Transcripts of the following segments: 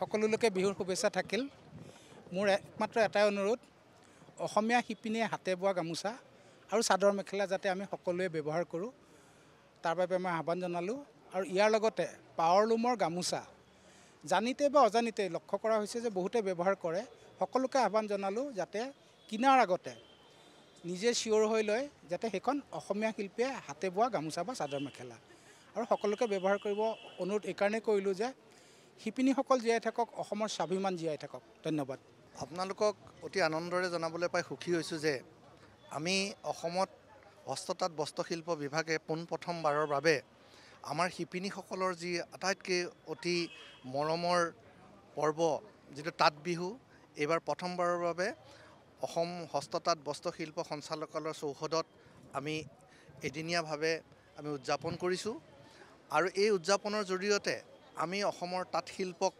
সকলোলৈকে বিহুৰ শুভেচ্ছা থাকিল। মোৰ একমাত্ৰ এটাই অনুৰোধ, অসমীয়া শিপিনীয়ে হাতে বোৱা গামোচা আৰু চাদৰ মেখেলা যাতে আমি সকলোৱে ব্যৱহাৰ কৰোঁ, তাৰ বাবে মই আহ্বান জনালোঁ। আৰু ইয়াৰ লগতে পাৱাৰলুমৰ গামোচা জানিতে বা অজানিতে লক্ষ্য কৰা হৈছে যে বহুতে ব্যৱহাৰ কৰে। সকলোকে আহ্বান জনালোঁ যাতে কিনাৰ আগতে নিজে চিয়ৰ হৈ লয় যাতে সেইখন অসমীয়া শিল্পীয়ে হাতে বোৱা গামোচা বা চাদৰ মেখেলা, আৰু সকলোকে ব্যৱহাৰ কৰিব অনুৰোধ এইকাৰণে কৰিলোঁ যে শিপিনীসকল জীয়াই থাকক, অসমৰ স্বাভিমান জীয়াই থাকক। ধন্যবাদ। আপোনালোকক অতি আনন্দৰে জনাবলৈ পাই সুখী হৈছোঁ যে আমি অসমত হস্ততাঁত বস্ত্ৰশিল্প বিভাগে পোনপ্ৰথমবাৰৰ বাবে আমাৰ শিপিনীসকলৰ যি আটাইতকৈ অতি মৰমৰ পৰ্ব যিটো তাঁত বিহু, এইবাৰ প্ৰথমবাৰৰ বাবে অসম হস্ততাঁত বস্ত্ৰশিল্প সঞ্চালকালয়ৰ চৌহদত আমি এদিনীয়াভাৱে আমি উদযাপন কৰিছোঁ। আৰু এই উদযাপনৰ জৰিয়তে আমি অসমৰ তাঁত শিল্পক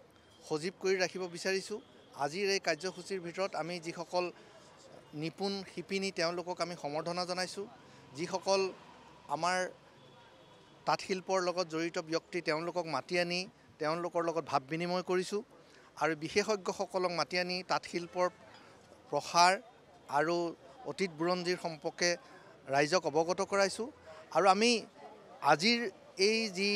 সজীৱ কৰি ৰাখিব বিচাৰিছোঁ। আজিৰ এই কাৰ্যসূচীৰ ভিতৰত আমি যিসকল নিপুণ শিপিনী তেওঁলোকক আমি সম্বৰ্ধনা জনাইছোঁ। যিসকল আমাৰ তাঁত শিল্পৰ লগত জড়িত ব্যক্তি তেওঁলোকক মাতি আনি তেওঁলোকৰ লগত ভাৱ বিনিময় কৰিছোঁ। আৰু বিশেষজ্ঞসকলক মাতি আনি তাঁত শিল্পৰ প্ৰসাৰ আৰু অতীত বুৰঞ্জীৰ সম্পৰ্কে ৰাইজক অৱগত কৰাইছোঁ। আৰু আমি আজিৰ এই যি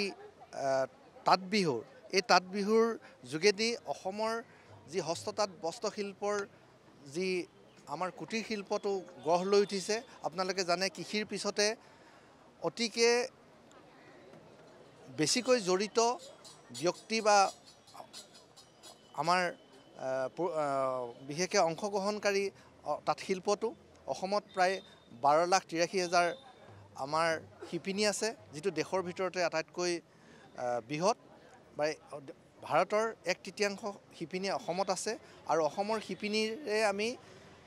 তাঁত বিহুৰ, এই তাঁত বিহুৰ যোগেদি অসমৰ যি হস্ততাঁত বস্ত্ৰশিল্পৰ যি আমাৰ কুটিৰ শিল্পটো গঢ় লৈ উঠিছে। আপোনালোকে জানে কৃষিৰ পিছতে অতিকে বেছিকৈ জড়িত ব্যক্তি বা আমাৰ বিশেষকৈ অংশগ্ৰহণকাৰী তাঁত শিল্পটো অসমত প্ৰায় 12,83,000 আমাৰ শিপিনী আছে, যিটো দেশৰ ভিতৰতে আটাইতকৈ বৃহৎ। ভাৰতৰ 1/3 শিপিনী অসমত আছে। আৰু অসমৰ শিপিনীৰে আমি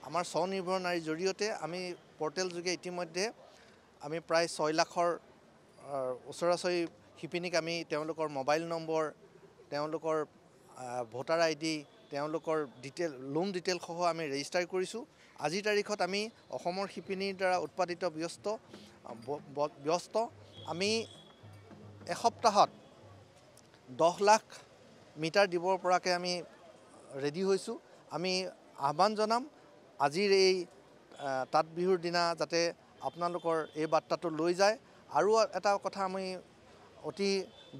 আমাৰ স্বনিৰ্ভৰ নাৰীৰ জৰিয়তে আমি পৰ্টেল যোগে ইতিমধ্যে আমি প্ৰায় 6 লাখৰ ওচৰা-ওচৰি শিপিনীক আমি তেওঁলোকৰ মোবাইল নম্বৰ, তেওঁলোকৰ ভোটাৰ ID, তেওঁলোকৰ লোন ডিটেইলসহ আমি ৰেজিষ্টাৰ কৰিছোঁ। আজিৰ তাৰিখত আমি অসমৰ শিপিনীৰ দ্বাৰা উৎপাদিত ব্যস্ত আমি এসপ্তাহত 10 লাখ মিটাৰ দিবৰ পৰাকৈ আমি ৰেডি হৈছোঁ। আমি আহ্বান জনাম আজিৰ এই তাঁত বিহুৰ দিনা যাতে আপোনালোকৰ এই বাৰ্তাটো লৈ যায়। আৰু এটা কথা আমি অতি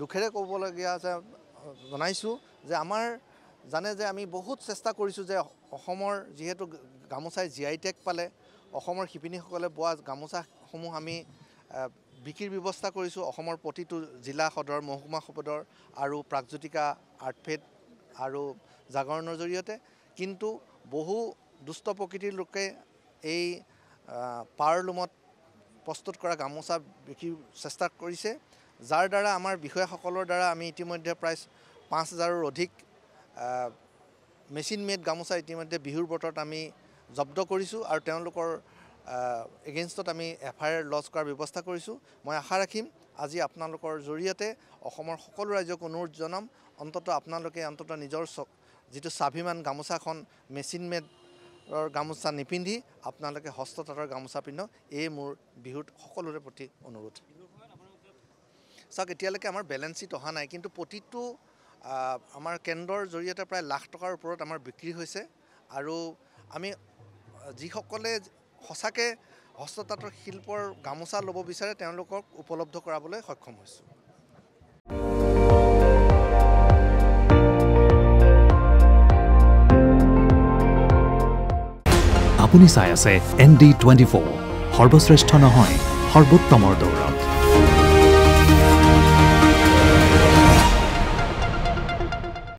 দুখেৰে ক'বলগীয়া জনাইছোঁ যে আমাৰ জানে যে আমি বহুত চেষ্টা কৰিছোঁ যে অসমৰ যিহেতু গামোচাই GI টেগ পালে, অসমৰ শিপিনীসকলে বোৱা গামোচাসমূহ আমি বিক্ৰীৰ ব্যৱস্থা কৰিছোঁ অসমৰ প্ৰতিটো জিলা সদৰ, মহকুমা সদৰ আৰু প্ৰাগজ্যোতিকা আৰ্টফেড আৰু জাগৰণৰ জৰিয়তে। কিন্তু বহু দুষ্ট প্ৰকৃতিৰ লোকে এই পাৱাৰলুমত প্ৰস্তুত কৰা গামোচা বিক্ৰীৰ চেষ্টা কৰিছে, যাৰ দ্বাৰা আমাৰ বিষয়াসকলৰ দ্বাৰা আমি ইতিমধ্যে প্ৰায় 5,000ৰো অধিক মেচিন মেড গামোচা ইতিমধ্যে বিহুৰ বতৰত আমি জব্দ কৰিছোঁ। আৰু তেওঁলোকৰ এগেইনষ্টত আমি FIR লজ কৰাৰ ব্যৱস্থা কৰিছোঁ। মই আশা ৰাখিম আজি আপোনালোকৰ জৰিয়তে অসমৰ সকলো ৰাইজক অনুৰোধ জনাম, আপোনালোকে নিজৰ যিটো স্বাভিমান গামোচাখন মেচিন মেডৰ গামোচা নিপিন্ধি আপোনালোকে হস্ততাঁতৰ গামোচা পিন্ধক। এই মোৰ বিহুত সকলোৰে প্ৰতি অনুৰোধ। চাওক, এতিয়ালৈকে আমাৰ বেলেঞ্চ শ্বীট অহা নাই, কিন্তু প্ৰতিটো আমাৰ কেন্দ্ৰৰ জৰিয়তে প্ৰায় লাখ টকাৰ ওপৰত আমাৰ বিক্ৰী হৈছে। আৰু আমি যিসকলে সঁচাকৈ হস্ততাঁতৰ শিল্পৰ গামোচা ল'ব বিচাৰে তেওঁলোকক উপলব্ধ কৰাবলৈ সক্ষম হৈছোঁ। আপুনি চাই আছে ND24, সৰ্বশ্ৰেষ্ঠ নহয় সৰ্বোত্তমৰ দৌৰ।